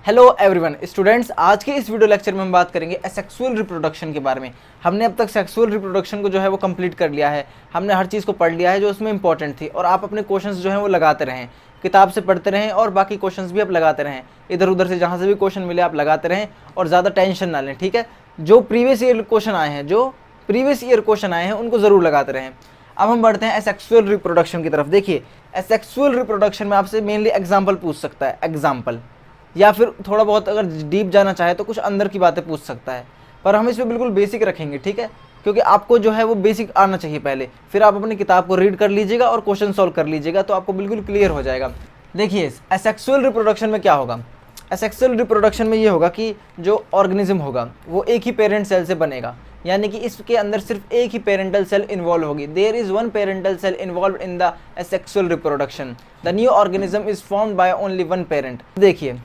Hello everyone students, आज के इस वीडियो लेक्चर में हम बात करेंगे एसेक्सुअल रिप्रोडक्शन के बारे में। हमने अब तक सेक्सुअल रिप्रोडक्शन को जो है वो कंप्लीट कर लिया है। हमने हर चीज़ को पढ़ लिया है जो उसमें इंपॉर्टेंट थी, और आप अपने क्वेश्चंस जो हैं वो लगाते रहें, किताब से पढ़ते रहें और बाकी क्वेश्चंस भी आप लगाते रहें। इधर उधर से जहाँ से भी क्वेश्चन मिले आप लगाते रहें और ज़्यादा टेंशन ना लें, ठीक है। जो प्रीवियस ईयर क्वेश्चन आए हैं उनको ज़रूर लगाते रहें। अब हम बढ़ते हैं एसेक्सुअल रिप्रोडक्शन की तरफ। देखिए, एसेक्सुअल रिप्रोडक्शन में आपसे मेनली एग्जाम्पल पूछ सकता है, एग्जाम्पल, या फिर थोड़ा बहुत अगर डीप जाना चाहे तो कुछ अंदर की बातें पूछ सकता है, पर हम इसमें बिल्कुल बेसिक रखेंगे, ठीक है। क्योंकि आपको जो है वो बेसिक आना चाहिए पहले, फिर आप अपनी किताब को रीड कर लीजिएगा और क्वेश्चन सॉल्व कर लीजिएगा तो आपको बिल्कुल क्लियर हो जाएगा। देखिए, एसेक्सुअल रिप्रोडक्शन में क्या होगा। एसेक्सुअल रिप्रोडक्शन में ये होगा कि जो ऑर्गेनिज्म होगा वो एक ही पेरेंट सेल से बनेगा, यानी कि इसके अंदर सिर्फ एक ही पेरेंटल सेल इन्वॉल्व होगी। There is one parental cell involve in the asexual reproduction. The new organism is formed by only one parent. देखिए,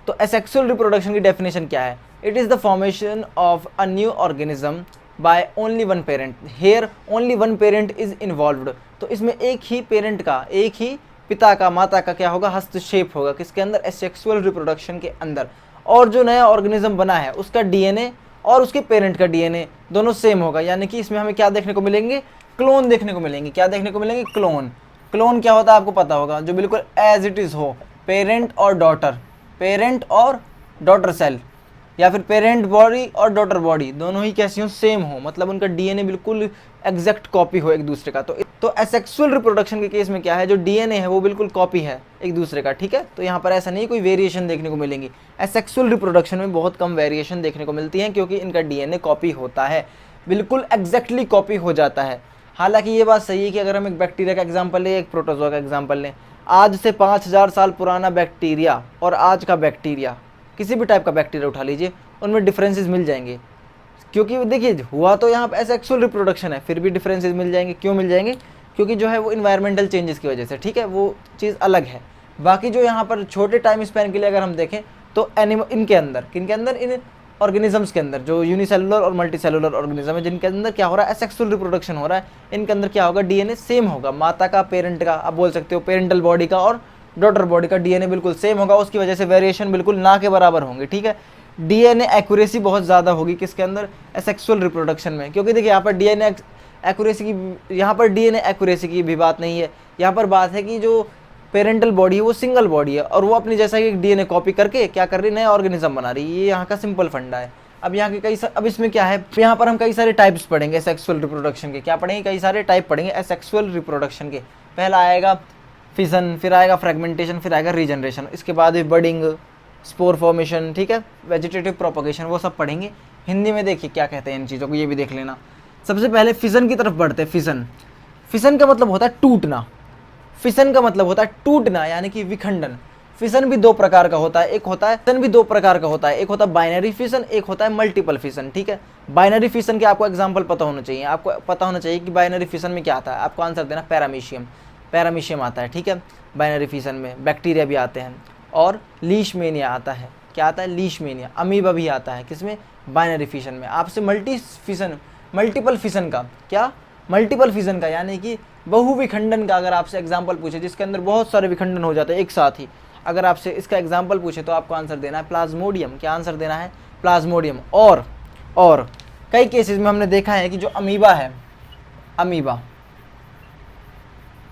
तो एसेक्सुअल रिप्रोडक्शन की डेफिनेशन क्या है। It is the formation of a new organism by only one parent. Here only one parent is involved. तो इसमें एक ही parent का, एक ही पिता का, माता का क्या होगा, हस्तक्षेप होगा किसके अंदर, एसेक्सुअल रिप्रोडक्शन के अंदर। और जो नया ऑर्गेनिज्म बना है उसका डीएनए और उसके पेरेंट का डीएनए दोनों सेम होगा, यानी कि इसमें हमें क्या देखने को मिलेंगे, क्लोन देखने को मिलेंगे। क्या देखने को मिलेंगे, क्लोन। क्लोन क्या होता है आपको पता होगा, जो बिल्कुल एज इट इज़ हो, पेरेंट और डॉटर, पेरेंट और डॉटर सेल, या फिर पेरेंट बॉडी और डॉटर बॉडी दोनों ही कैसी हो, सेम हो, मतलब उनका डीएनए बिल्कुल एग्जैक्ट कॉपी हो एक दूसरे का। तो एसेक्सुअल रिप्रोडक्शन के केस में क्या है, जो डीएनए है वो बिल्कुल कॉपी है एक दूसरे का, ठीक है। तो यहाँ पर ऐसा नहीं कोई वेरिएशन देखने को मिलेंगी। एसेक्सुअल रिप्रोडक्शन में बहुत कम वेरिएशन देखने को मिलती है, क्योंकि इनका डीएनए कॉपी होता है, बिल्कुल एग्जैक्टली कॉपी हो जाता है। हालांकि ये बात सही है कि अगर हम एक बैक्टीरिया का एग्जाम्पल लें, एक प्रोटोजोआ का एग्जाम्पल लें, आज से 5000 साल पुराना बैक्टीरिया और आज का बैक्टीरिया, किसी भी टाइप का बैक्टीरिया उठा लीजिए, उनमें डिफरेंसेस मिल जाएंगे। क्योंकि देखिए, हुआ तो यहाँ पे एसेक्सुअल रिप्रोडक्शन है, फिर भी डिफरेंसेस मिल जाएंगे। क्यों मिल जाएंगे, क्योंकि जो है वो इन्वायरमेंटल चेंजेस की वजह से, ठीक है, वो चीज़ अलग है। बाकी जो यहाँ पर छोटे टाइम स्पैन के लिए अगर हम देखें तो इनके अंदर, किनके अंदर, इन ऑर्गेनिजम्स के अंदर, जो यूनिसेलुलर और मल्टीसेलुलर ऑर्गेनिज्म है, जिनके अंदर क्या हो रहा है, एसेक्सुअल रिप्रोडक्शन हो रहा है, इनके अंदर क्या होगा, डीएनए सेम होगा। माता का, पेरेंट का, आप बोल सकते हो पेरेंटल बॉडी का और डॉटर बॉडी का डीएनए बिल्कुल सेम होगा। उसकी वजह से वेरिएशन बिल्कुल ना के बराबर होंगे, ठीक है। डीएनए एक्यूरेसी बहुत ज़्यादा होगी किसके अंदर, एसेक्सुअल रिप्रोडक्शन में। क्योंकि देखिए, यहाँ पर डीएनए एक्यूरेसी की भी बात नहीं है। यहाँ पर बात है कि जो पेरेंटल बॉडी है वो सिंगल बॉडी है, और वो अपनी जैसा कि डीएनए कॉपी करके क्या कर रही है, नया ऑर्गेनिज्म बना रही है। ये यहाँ का सिंपल फंडा है। अब यहाँ के अब इसमें क्या है, यहाँ पर हम कई सारे टाइप्स पढ़ेंगे सेक्सुअल रिप्रोडक्शन के। क्या पढ़ेंगे, कई सारे टाइप पढ़ेंगे एसेक्सुअल रिप्रोडक्शन के। पहला आएगा फिजन, फिर आएगा फ्रेगमेंटेशन, फिर आएगा रीजनरेशन, इसके बाद भी बडिंग, स्पोर फॉर्मेशन, ठीक है, वेजिटेटिव प्रोपगेशन, वो सब पढ़ेंगे। हिंदी में देखिए क्या कहते हैं इन चीज़ों को, ये भी देख लेना। सबसे पहले फिजन की तरफ बढ़ते हैं। फिजन का मतलब होता है टूटना। फिशन का मतलब होता है टूटना, यानी कि विखंडन। फिशन भी दो प्रकार का होता है, एक होता है एक होता है बाइनरी फिशन, एक होता है मल्टीपल फिशन, ठीक है। बाइनरी फिशन के आपको एग्जांपल पता होना चाहिए। आपको पता होना चाहिए कि बाइनरी फिशन में क्या आता है। आपको आंसर देना पैरामीशियम आता है, ठीक है। बाइनरी फिशन में बैक्टीरिया भी आते हैं और लीशमेनिया आता है। क्या आता है, लीशमेनिया। अमीबा भी आता है किसमें, बाइनरी फिशन में। आपसे मल्टीपल फिशन का क्या, मल्टीपल फिशन का यानी कि बहु विखंडन का अगर आपसे एग्जाम्पल पूछे, जिसके अंदर बहुत सारे विखंडन हो जाते हैं एक साथ ही, अगर आपसे इसका एग्जाम्पल पूछे तो आपको आंसर देना है प्लाज्मोडियम। क्या आंसर देना है, प्लाज्मोडियम। और कई केसेस में हमने देखा है कि जो अमीबा है,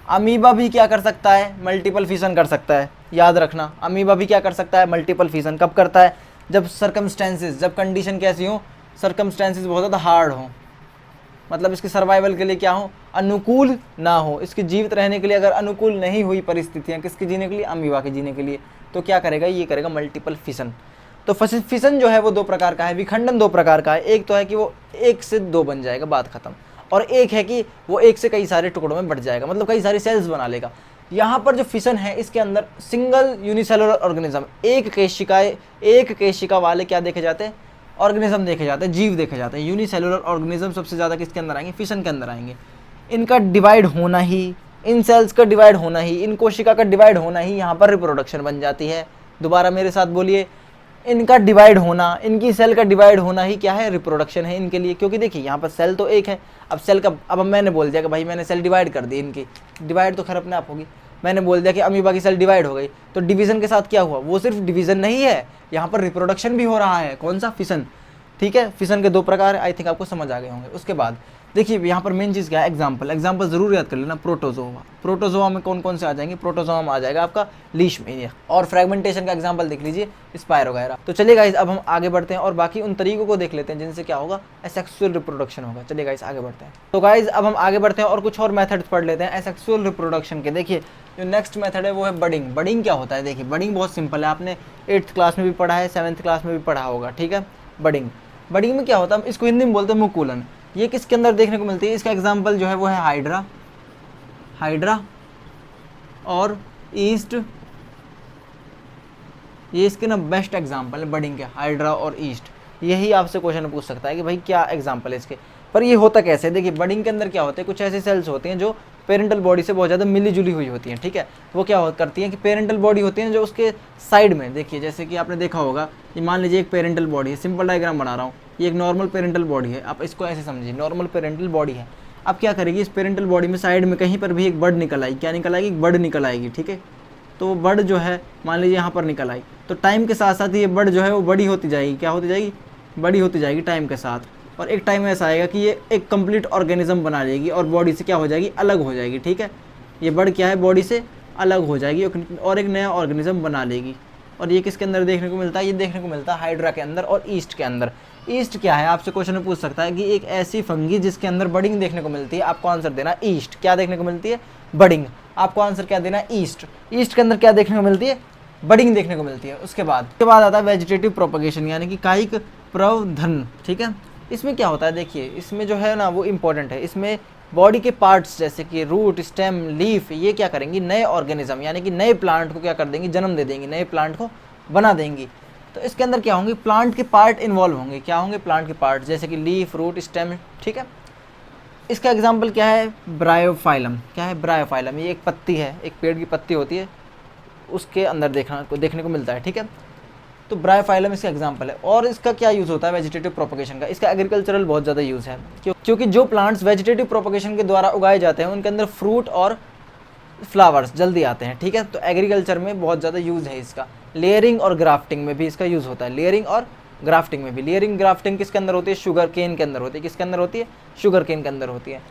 अमीबा भी क्या कर सकता है, मल्टीपल फिशन कर सकता है। याद रखना, अमीबा भी क्या कर सकता है, मल्टीपल फिशन। कब करता है, जब जब कंडीशन कैसी हो, सर्कमस्टेंसेस बहुत ज़्यादा हार्ड हो, मतलब इसके सर्वाइवल के लिए क्या हो, अनुकूल ना हो। इसके जीवित रहने के लिए अगर अनुकूल नहीं हुई परिस्थितियाँ, किसके जीने के लिए, अमीबा के जीने के लिए, तो क्या करेगा, ये करेगा मल्टीपल फिशन। तो फिशन जो है वो दो प्रकार का है, विखंडन दो प्रकार का है। एक तो है कि वो एक से दो बन जाएगा, बात खत्म। और एक है कि वो एक से कई सारे टुकड़ों में बढ़ जाएगा, मतलब कई सारे सेल्स बना लेगा। यहाँ पर जो फिशन है, इसके अंदर सिंगल यूनिसेलुलर ऑर्गेनिज्म, एक केशिका वाले क्या देखे जाते हैं, ऑर्गेनिज्म देखे जाते हैं, जीव देखे जाते हैं। यूनिसेलुलर ऑर्गेनिज्म सबसे ज़्यादा किसके अंदर आएंगे, फिशन के अंदर आएंगे। इनका डिवाइड होना ही, इन सेल्स का डिवाइड होना ही, इन कोशिका का डिवाइड होना ही यहाँ पर रिप्रोडक्शन बन जाती है। दोबारा मेरे साथ बोलिए, इनका डिवाइड होना, इनकी सेल का डिवाइड होना ही क्या है, रिप्रोडक्शन है इनके लिए। क्योंकि देखिए, यहाँ पर सेल तो एक है, अब सेल का, अब मैंने बोल दिया कि भाई मैंने सेल डिवाइड कर दी, इनकी डिवाइड तो खैर अपने आप होगी। मैंने बोल दिया कि अमीबा की सेल डिवाइड हो गई, तो डिवीजन के साथ क्या हुआ, वो सिर्फ डिवीजन नहीं है, यहाँ पर रिप्रोडक्शन भी हो रहा है। कौन सा, फिशन। ठीक है, फिशन के 2 प्रकार, आई थिंक आपको समझ आ गए होंगे। उसके बाद देखिए यहाँ पर मेन चीज़ क्या है, एग्जाम्पल। एग्जाम्पल जरूर याद कर लेना। प्रोटोजोआ, प्रोटोजोआ में कौन कौन से आ जाएंगे, प्रोटोजोआ में आ जाएगा आपका लीशमैनिया, और फ्रेगमेंटेशन का एग्जाम्पल देख लीजिए स्पायरोगायरा। तो चलिए गाइस अब हम आगे बढ़ते हैं और बाकी उन तरीकों को देख लेते हैं जिनसे क्या होगा, एसेक्सुअल रिप्रोडक्शन होगा। चलिए गाइस आगे बढ़ते हैं। तो गाइस अब हम आगे बढ़ते हैं और कुछ और मेथड्स पढ़ लेते हैं एसेक्सुअल रिप्रोडक्शन के। देखिए जो नेक्स्ट मेथड है वो है बडिंग। बडिंग क्या होता है, देखिए बडिंग बहुत सिंपल है, आपने 8th क्लास में भी पढ़ा है, 7th क्लास में भी पढ़ा होगा। ठीक है, बडिंग। बडिंग में क्या होता है, हम इसको हिंदी में बोलते हैं मुकुलन। ये किसके अंदर देखने को मिलती है, इसका एग्जाम्पल जो है वो है हाइड्रा, हाइड्रा और ईस्ट। ये इसके ना बेस्ट एग्जाम्पल है बडिंग के, हाइड्रा और ईस्ट। यही आपसे क्वेश्चन पूछ सकता है कि भाई क्या एग्जाम्पल है इसके। पर ये होता कैसे है, देखिए बडिंग के अंदर क्या होते हैं, कुछ ऐसी सेल्स होती हैं जो पेरेंटल बॉडी से बहुत ज़्यादा मिली जुली हुई होती हैं। ठीक है, वो क्या करती हैं कि पेरेंटल बॉडी होती है जो उसके साइड में, देखिए जैसे कि आपने देखा होगा, ये मान लीजिए एक पेरेंटल बॉडी है, सिंपल डायग्राम बना रहा हूँ, ये एक नॉर्मल पेरेंटल बॉडी है, आप इसको ऐसे समझिए, नॉर्मल पेरेंटल बॉडी है। अब क्या करेगी, इस पेरेंटल बॉडी में साइड में कहीं पर भी एक बर्ड निकल आएगी, क्या निकल आएगी, बर्ड निकल आएगी। ठीक है, तो वो बर्ड जो है मान लीजिए यहाँ पर निकल आई, तो टाइम के साथ साथ ये बर्ड जो है वो बड़ी होती जाएगी, क्या होती जाएगी, बड़ी होती जाएगी टाइम के साथ। और एक टाइम ऐसा आएगा कि ये एक कंप्लीट ऑर्गेनिज्म बना लेगी और बॉडी से क्या हो जाएगी, अलग हो जाएगी। ठीक है, ये बर्ड क्या है, बॉडी से अलग हो जाएगी और एक नया ऑर्गेनिज्म बना लेगी। और ये किसके अंदर देखने को मिलता है, ये देखने को मिलता है हाइड्रा के अंदर और ईस्ट के अंदर। ईस्ट क्या है, आपसे क्वेश्चन में पूछ सकता है कि एक ऐसी फंगी जिसके अंदर बडिंग देखने को मिलती है, आपको आंसर देना ईस्ट। क्या देखने को मिलती है, बडिंग। आपको आंसर क्या देना, ईस्ट। ईस्ट के अंदर क्या देखने को मिलती है, बडिंग देखने को मिलती है। उसके बाद आता है वेजिटेटिव प्रोपगेशन, यानी कि कायिक प्रवर्धन। ठीक है, इसमें क्या होता है, देखिए इसमें जो है ना वो इम्पोर्टेंट है। इसमें बॉडी के पार्ट्स जैसे कि रूट, स्टेम, लीफ, ये क्या करेंगी, नए ऑर्गेनिज्म यानी कि नए प्लांट को क्या कर देंगी, जन्म दे देंगी, नए प्लांट को बना देंगी। तो इसके अंदर क्या होंगे, प्लांट के पार्ट इन्वॉल्व होंगे। क्या होंगे, प्लांट के पार्ट, जैसे कि लीफ, रूट, स्टेम। ठीक है, इसका एग्जाम्पल क्या है, ब्रायोफाइलम। क्या है, ब्रायोफाइलम, ये एक पत्ती है, एक पेड़ की पत्ती होती है, उसके अंदर देखने को मिलता है। ठीक है, तो ब्रायोफाइलम इसका एग्जाम्पल है। और इसका क्या यूज़ होता है वेजिटेटिव प्रोपगेशन का, इसका एग्रीकल्चरल बहुत ज़्यादा यूज़ है, क्योंकि जो प्लांट्स वेजिटेटिव प्रोपगेशन के द्वारा उगाए जाते हैं उनके अंदर फ्रूट और फ्लावर्स जल्दी आते हैं। ठीक है, तो एग्रीकल्चर में बहुत ज़्यादा यूज़ है इसका। लेयरिंग और ग्राफ्टिंग में भी इसका यूज़ होता है, लेयरिंग और ग्राफ्टिंग में भी। लेयरिंग ग्राफ्टिंग किसके अंदर होती है, शुगर केन के अंदर होती है। किसके अंदर होती है, शुगर केन के अंदर होती है।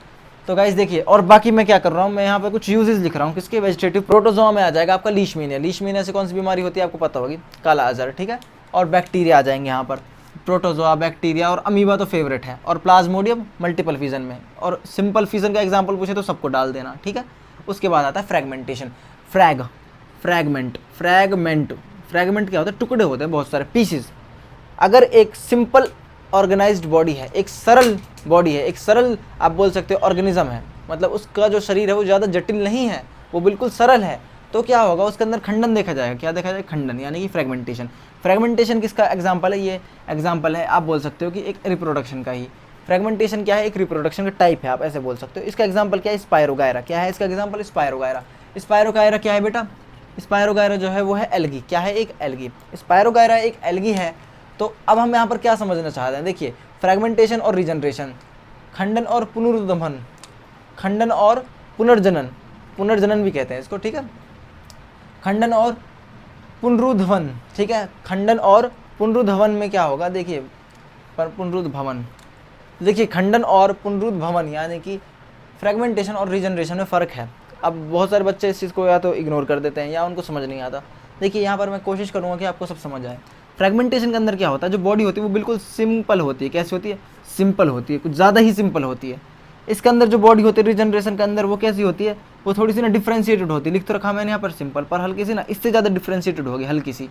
तो गाइस देखिए, और बाकी मैं क्या कर रहा हूँ, मैं यहाँ पे कुछ यूजेस लिख रहा हूँ किसके, वेजिटेटिव। प्रोटोजोआ में आ जाएगा आपका लीशमैनिया। लीशमैनिया से कौन सी बीमारी होती है आपको पता होगी, काला अजहर। ठीक है, और बैक्टीरिया आ जाएंगे यहाँ पर, प्रोटोजोआ, बैक्टीरिया और अमीबा तो फेवरेट है, और प्लाज्मोडियम मल्टीपल फिजन में। और सिंपल फिजन का एग्जाम्पल पूछे तो सबको डाल देना। ठीक है, उसके बाद आता है फ्रेगमेंटेशन। फ्रैगमेंट फ्रैगमेंट क्या होता है, टुकड़े होते हैं बहुत सारे, पीसेस। अगर एक सिंपल ऑर्गेनाइज्ड बॉडी है, एक सरल बॉडी है, एक सरल आप बोल सकते हो ऑर्गेनिज्म है, मतलब उसका जो शरीर है वो ज़्यादा जटिल नहीं है, वो बिल्कुल सरल है, तो क्या होगा, उसके अंदर खंडन देखा जाएगा। क्या देखा जाएगा, खंडन, यानी कि फ्रेगमेंटेशन। फ्रेगमेंटेशन किसका एग्जाम्पल है, ये एग्जाम्पल है आप बोल सकते हो कि एक रिप्रोडक्शन का ही। फ्रेगमेंटेशन क्या है, एक रिप्रोडक्शन का टाइप है, आप ऐसे बोल सकते हो। इसका एग्जाम्पल क्या है, स्पायरोगायरा। क्या है इसका एग्जाम्पल, स्पायरोगायरा। स्पायरोगायरा क्या है बेटा, स्पायरोगायरा जो है वो है एल्गी। क्या है, एक एल्गी। स्पायरोगायरा एक एल्गी है। तो अब हम यहाँ पर क्या समझना चाहते हैं, देखिए फ्रेगमेंटेशन और रीजनरेशन, खंडन और पुनरुद्गमन, खंडन और पुनर्जनन, पुनर्जनन भी कहते हैं इसको। ठीक है, खंडन और पुनरुद्भवन। ठीक है, खंडन और पुनरुद्भवन में क्या होगा, देखिए पुनरुद्भवन, देखिए खंडन और पुनरुद्भवन यानी कि फ्रेगमेंटेशन और रीजनरेशन में फ़र्क है। अब बहुत सारे बच्चे इस चीज़ को या तो इग्नोर कर देते हैं या उनको समझ नहीं आता। देखिए यहाँ पर मैं कोशिश करूँगा कि आपको सब समझ आए। फ्रेगमेंटेशन के अंदर क्या होता है, जो बॉडी होती है वो बिल्कुल सिंपल होती है। कैसी होती है, सिंपल होती है, कुछ ज़्यादा ही सिंपल होती है। इसके अंदर जो बॉडी होती है रीजनरेशन के अंदर, वो कैसी होती है, वो थोड़ी सी ना डिफ्रेंशिएटेड होती है। लिख तो रखा मैंने यहाँ पर सिंपल, पर हल्की सी ना इससे ज़्यादा डिफ्रेंशिएटेड होगी, हल्की सी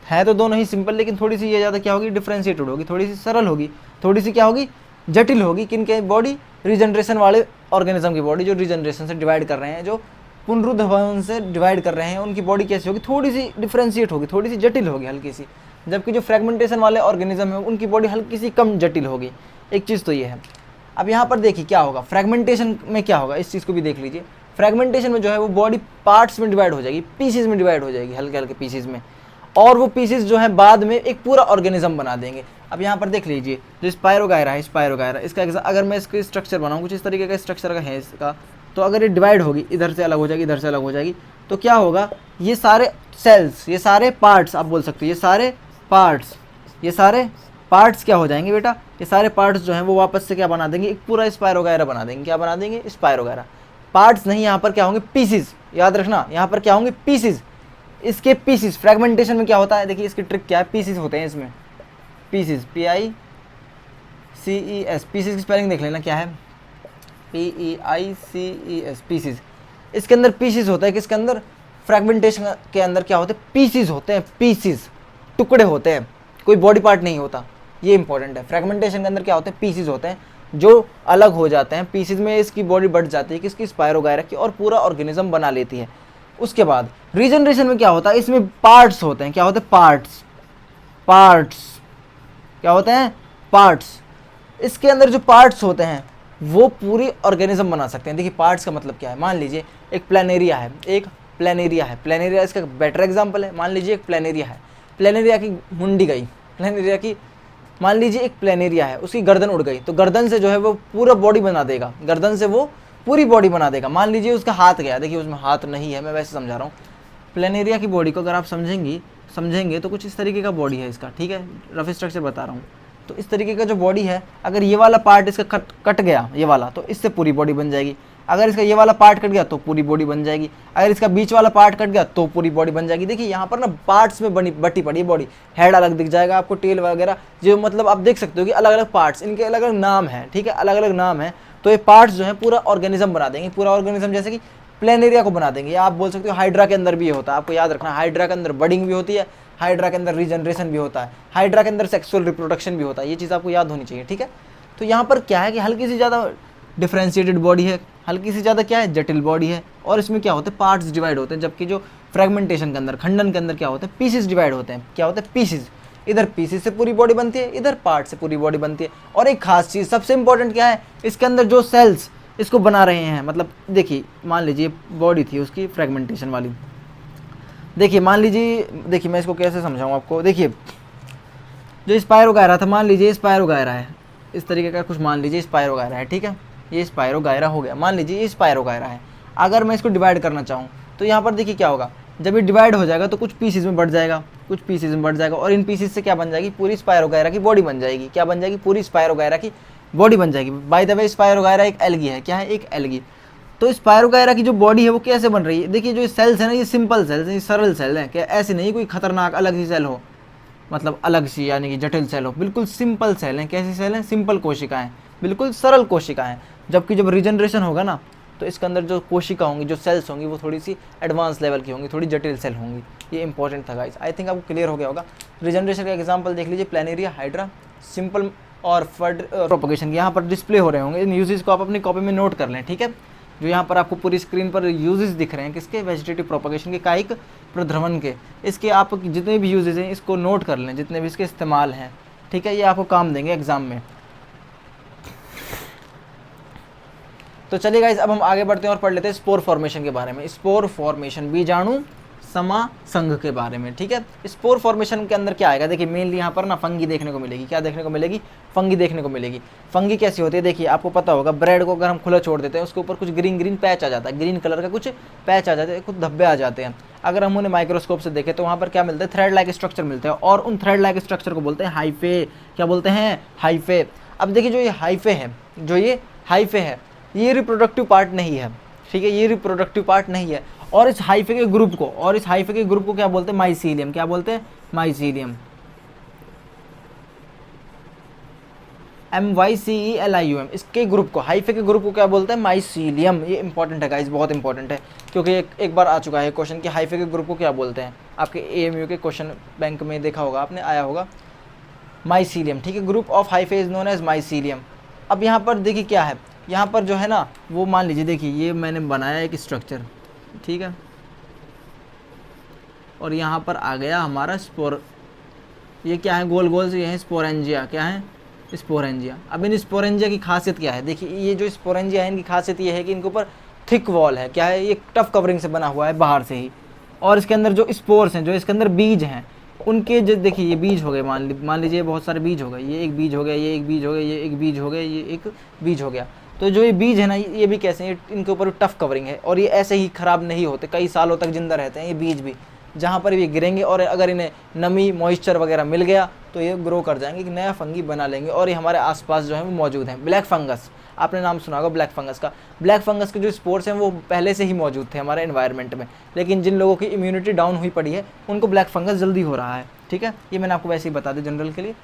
है तो दोनों ही सिंपल, लेकिन थोड़ी सी ये ज़्यादा क्या होगी, डिफ्रेंशिएटेड होगी, थोड़ी सी सरल होगी, थोड़ी सी क्या होगी, जटिल होगी। किन के बॉडी, रीजनरेशन वाले ऑर्गेनिज्म की बॉडी, जो रीजनरेशन से डिवाइड कर रहे हैं, जो पुनरुद्भवन से डिवाइड कर रहे हैं, उनकी बॉडी कैसी होगी, थोड़ी सी डिफ्रेंशिएट होगी, थोड़ी सी जटिल होगी, हल्की सी। जबकि जो फ्रेगमेंटेशन वाले ऑर्गेनिज्म है उनकी बॉडी हल्की सी कम जटिल होगी। एक चीज़ तो ये है। अब यहाँ पर देखिए क्या होगा, फ्रेगमेंटेशन में क्या होगा, इस चीज़ को भी देख लीजिए। फ्रेगमेंटेशन में जो है वो बॉडी पार्ट्स में डिवाइड हो जाएगी, पीसेज में डिवाइड हो जाएगी, हल्के हल्के पीसेज में, और वो पीसेज जो है बाद में एक पूरा ऑर्गेनिज्म बना देंगे। अब यहाँ पर देख लीजिए, जो स्पायरोगायरा है, स्पायरोगायरा, इसका अगर मैं इसका स्ट्रक्चर बनाऊँ, कुछ इस तरीके का स्ट्रक्चर का है इसका, तो अगर ये डिवाइड होगी, इधर से अलग हो जाएगी, इधर से अलग हो जाएगी, तो क्या होगा, ये सारे सेल्स, ये सारे पार्ट्स आप बोल सकते हो, ये सारे पार्ट्स क्या हो जाएंगे बेटा, ये सारे पार्ट्स जो हैं वो वापस से क्या बना देंगे, एक पूरा स्पाइरो वगैरह बना देंगे। क्या बना देंगे, स्पाइरो वगैरह। पार्ट्स नहीं, यहाँ पर क्या होंगे, पीसीज, याद रखना, यहाँ पर क्या होंगे, पीसीज। इसके पीसीज, फ्रेगमेंटेशन में क्या होता है, देखिए इसकी ट्रिक क्या है, पीसीज होते हैं इसमें, पीसीज, PICES, पीसीज की स्पेलिंग देख लेना क्या है, PEICES, पीसीज। इसके अंदर पीसीज होता है, किसके अंदर, फ्रेगमेंटेशन के अंदर क्या होते हैं, पीसीज होते हैं, पीसीज, टुकड़े होते हैं, कोई बॉडी पार्ट नहीं होता, ये इंपॉर्टेंट है। फ्रेगमेंटेशन के अंदर क्या होते हैं, पीसीज होते हैं जो अलग हो जाते हैं। पीसीज में इसकी बॉडी बढ़ जाती है किसकी, स्पाइरोगायरा की, और पूरा ऑर्गेनिज्म बना लेती है। उसके बाद रीजनरेशन में क्या होता है, इसमें पार्ट्स होते हैं, क्या होते हैं, पार्ट्स, क्या होते हैं, पार्ट्स। इसके अंदर जो पार्ट्स होते हैं वो पूरी ऑर्गेनिज्म बना सकते हैं। देखिए पार्ट्स का मतलब क्या है, मान लीजिए एक प्लेनेरिया है, प्लेनेरिया इसका बेटर एग्जांपल है। मान लीजिए एक प्लेनेरिया की मुंडी गई, मान लीजिए एक प्लेनेरिया है, उसकी गर्दन उड़ गई, तो गर्दन से जो है वो पूरा बॉडी बना देगा, गर्दन से वो पूरी बॉडी बना देगा। मान लीजिए उसका हाथ गया, देखिए उसमें हाथ नहीं है, मैं वैसे समझा रहा हूँ। प्लेनेरिया की बॉडी को अगर आप समझेंगे तो कुछ इस तरीके का बॉडी है इसका, ठीक है, रफ स्ट्रक्चर बता रहा हूँ। तो इस तरीके का जो बॉडी है, अगर ये वाला पार्ट इसका कट गया, ये वाला, तो इससे पूरी बॉडी बन जाएगी। अगर इसका ये वाला पार्ट कट गया तो पूरी बॉडी बन जाएगी। अगर इसका बीच वाला पार्ट कट गया तो पूरी बॉडी बन जाएगी। देखिए यहाँ पर ना पार्ट्स में बटी पड़ी बॉडी, हेड अलग दिख जाएगा आपको, टेल वगैरह, जो मतलब आप देख सकते हो कि अलग अलग पार्ट्स, इनके अलग अलग नाम है, ठीक है, अलग अलग नाम है। तो ये पार्ट्स जो है पूरा ऑर्गेनिज्म बना देंगे, पूरा ऑर्गेनिज्म, जैसे कि प्लेनेरिया को बना देंगे। आप बोल सकते हो हाइड्रा के अंदर भी ये होता है, आपको याद रखना, हाइड्रा के अंदर बडिंग भी होती है, हाइड्रा के अंदर रीजनरेशन भी होता है, हाइड्रा के अंदर सेक्सुअल रिप्रोडक्शन भी होता है। ये चीज़ आपको याद होनी चाहिए, ठीक है। तो यहाँ पर क्या है कि हल्की सी ज़्यादा डिफ्रेंशिएटेड बॉडी है, हल्की सी ज़्यादा क्या है, जटिल बॉडी है, और इसमें क्या होते हैं, पार्ट्स डिवाइड होते हैं। जबकि जो फ्रेगमेंटेशन के अंदर, खंडन के अंदर क्या होते हैं, पीसेस डिवाइड होते हैं। क्या होते हैं, पीसेस, इधर पीसेस से पूरी बॉडी बनती है, इधर पार्ट से पूरी बॉडी बनती है। और एक खास चीज़ सबसे इंपॉर्टेंट क्या है, इसके अंदर जो सेल्स इसको बना रहे हैं, मतलब देखिए मान लीजिए बॉडी थी उसकी फ्रेगमेंटेशन वाली, देखिए मान लीजिए, देखिए मैं इसको कैसे समझाऊँ आपको। देखिए जो स्पाइरोगायरा था, मान लीजिए स्पाइरोगायरा है, इस तरीके का कुछ मान लीजिए स्पाइरोगायरा है, ठीक है, ये स्पाइरोगायरा हो गया, मान लीजिए ये स्पाइरोगायरा है। अगर मैं इसको डिवाइड करना चाहूँ तो यहाँ पर देखिए क्या होगा, जब ये डिवाइड हो जाएगा तो कुछ पीसेस में बढ़ जाएगा, और इन पीसेस से क्या बन जाएगी, पूरी स्पाइरोगायरा की बॉडी बन जाएगी। क्या बन जाएगी, पूरी स्पाइरोगायरा की बॉडी बन जाएगी। बाय द वे स्पाइरोगायरा एक एल्गी है, क्या है, एक एल्गी। तो स्पाइरोगायरा की जो बॉडी है वो कैसे बन रही है, देखिए जो सेल्स है ना, ये सिंपल सेल्स हैं, ये सरल सेल हैं, क्या ऐसे नहीं कोई खतरनाक अलग सी सेल हो, मतलब अलग सी यानी कि जटिल सेल हो, बिल्कुल सिंपल सेल हैं। कैसी सेल हैं, सिंपल कोशिकाएं, बिल्कुल सरल कोशिकाएं। जबकि जब रीजनरेशन होगा ना तो इसके अंदर जो कोशिका होंगी, जो सेल्स होंगी, वो थोड़ी सी एडवांस लेवल की होंगी, थोड़ी जटिल सेल होंगी। ये इंपॉर्टेंट था गाइस, आई थिंक आपको क्लियर हो गया होगा। रीजनरेशन का एग्जांपल देख लीजिए, प्लेनेरिया, हाइड्रा, सिंपल और प्रोपगेशन के यहाँ पर डिस्प्ले हो रहे होंगे। इन यूजेस को आप अपनी कॉपी में नोट कर लें, ठीक है। जो यहाँ पर आपको पूरी स्क्रीन पर यूजेस दिख रहे हैं किसके, वेजिटेटिव प्रोपगेशन के, कायिक प्रध्रवन के, इसके आप जितने भी यूजेस हैं इसको नोट कर लें, जितने भी इसके इस्तेमाल हैं, ठीक है, ये आपको काम देंगे एग्जाम में। तो चलिए गाइस अब हम आगे बढ़ते हैं और पढ़ लेते हैं स्पोर फॉर्मेशन के बारे में। स्पोर फॉर्मेशन, बीजाणु समासंघ के बारे में, ठीक है। स्पोर फॉर्मेशन के अंदर क्या आएगा, देखिए मेनली यहाँ पर ना फंगी देखने को मिलेगी। क्या देखने को मिलेगी, फंगी देखने को मिलेगी। फंगी कैसी होती है, देखिए आपको पता होगा, ब्रेड को अगर हम खुला छोड़ देते हैं उसके ऊपर कुछ ग्रीन पैच आ जाता है, ग्रीन कलर का कुछ पैच आ जाते हैं, कुछ धब्बे आ जाते हैं। अगर हम उन्हें माइक्रोस्कोप से देखें तो वहाँ पर क्या मिलता है, थ्रेड लाइक स्ट्रक्चर मिलते हैं, और उन थ्रेड लाइक स्ट्रक्चर को बोलते हैं हाइफे। क्या बोलते हैं, हाइफे। अब देखिए जो ये हाइफे है, ये रिप्रोडक्टिव पार्ट नहीं है, ठीक है, ये रिप्रोडक्टिव पार्ट नहीं है। और इस हाइफे के ग्रुप को क्या बोलते हैं, माइसीलियम। क्या बोलते हैं, माइसीलियम, MYCELIUM। इसके ग्रुप को, हाइफे के ग्रुप को क्या बोलते हैं, माइसीलियम। ये इंपॉर्टेंट है गाइस, बहुत इंपॉर्टेंट है, क्योंकि एक बार आ चुका है क्वेश्चन कि हाइफे के ग्रुप को क्या बोलते हैं। आपके AMU के क्वेश्चन बैंक में देखा होगा आपने, आया होगा, माइसीलियम, ठीक है। Group of hyphae is known as mycelium. अब यहाँ पर देखिए क्या है, यहाँ पर जो है ना वो मान लीजिए, देखिए ये मैंने बनाया एक स्ट्रक्चर, ठीक है, और यहाँ पर आ गया हमारा स्पोर। ये क्या है, गोल गोल से ये है स्पोरेंजिया। क्या है, स्पोरेंजिया। अब इन स्पोरेंजिया की खासियत क्या है, देखिए ये जो स्पोरेंजिया है इनकी खासियत ये है कि इनके ऊपर थिक वॉल है। क्या है, ये टफ कवरिंग से बना हुआ है बाहर से ही, और इसके अंदर जो स्पोर्स हैं, जो इसके अंदर बीज हैं, उनके जो देखिए ये बीज हो गए, मान लीजिए बहुत सारे बीज हो गए, ये एक बीज हो गया, ये एक बीज हो गया, ये एक बीज हो गया, ये एक बीज हो गया। तो जो ये बीज है ना, ये भी कैसे हैं, इनके ऊपर टफ कवरिंग है और ये ऐसे ही ख़राब नहीं होते, कई सालों तक जिंदा रहते हैं ये बीज भी। जहाँ पर भी गिरेंगे और अगर इन्हें नमी मॉइस्चर वगैरह मिल गया तो ये ग्रो कर जाएंगे, एक नया फंगी बना लेंगे और ये हमारे आसपास जो है वो मौजूद हैं। ब्लैक फंगस, आपने नाम सुना होगा ब्लैक फंगस का। ब्लैक फंगस के जो स्पोर्स हैं वो पहले से ही मौजूद थे हमारे एनवायरनमेंट में, लेकिन जिन लोगों की इम्यूनिटी डाउन हुई पड़ी है उनको ब्लैक फंगस जल्दी हो रहा है। ठीक है, ये मैंने आपको वैसे ही बता दी जनरल के लिए।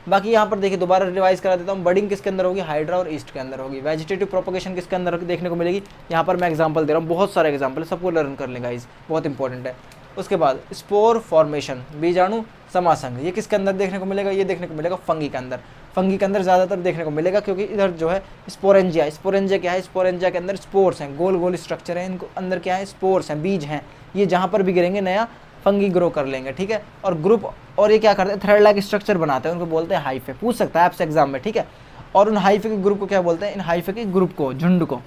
बाकी यहाँ पर देखिए दोबारा रिवाइज करा देता हूँ, बडिंग किसके अंदर होगी, हाइड्रा और ईस्ट के अंदर होगी। वेजिटेटिव प्रोपगेशन किसके अंदर देखने को मिलेगी, यहाँ पर मैं एग्जांपल दे रहा हूँ, बहुत सारे एग्जांपल है, सबको लर्न कर लें गाइस, बहुत इंपॉर्टेंट है। उसके बाद स्पोर फॉर्मेशन, बीजाणु समासंग, ये किसके अंदर देखने को मिलेगा, ये देखने को मिलेगा फंगी के अंदर। फंगी के अंदर ज़्यादातर देखने को मिलेगा क्योंकि इधर जो है स्पोरेंजिया, स्पोरेंजिया क्या है, स्पोरेंजिया के अंदर स्पोर्स हैं, गोल गोल स्ट्रक्चर है, इनको अंदर क्या है, स्पोर्स हैं, बीज हैं। ये जहाँ पर भी गिरेंगे नया फंगी ग्रो कर लेंगे। ठीक है, और ग्रुप, और ये क्या करते हैं, थ्रेड लाइक स्ट्रक्चर बनाते हैं, उनको बोलते हैं हाइफे। पूछ सकता है आपसे एग्जाम में। ठीक है, और उन हाइफे के ग्रुप को क्या बोलते हैं, इन हाइफे के ग्रुप को, झुंड को,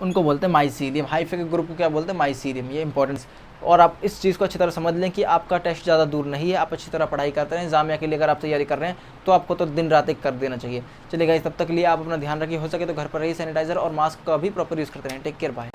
उनको बोलते हैं माइसीलियम। हाइफे के ग्रुप को क्या बोलते हैं, माइसीलियम। ये इंपॉर्टेंस, और आप इस चीज़ को अच्छी तरह समझ लें कि आपका टेस्ट ज़्यादा दूर नहीं है, आप अच्छी तरह पढ़ाई करते रहें। जामिया के लिए अगर आप तैयारी कर रहे हैं तो आपको तो दिन रात एक कर देना चाहिए। चलिए गाइस, तब तक के लिए आप अपना ध्यान रखिए, हो सके तो घर पर रहिए, सैनिटाइजर और मास्क का भी प्रॉपर यूज़ करते रहें। Take care, bye.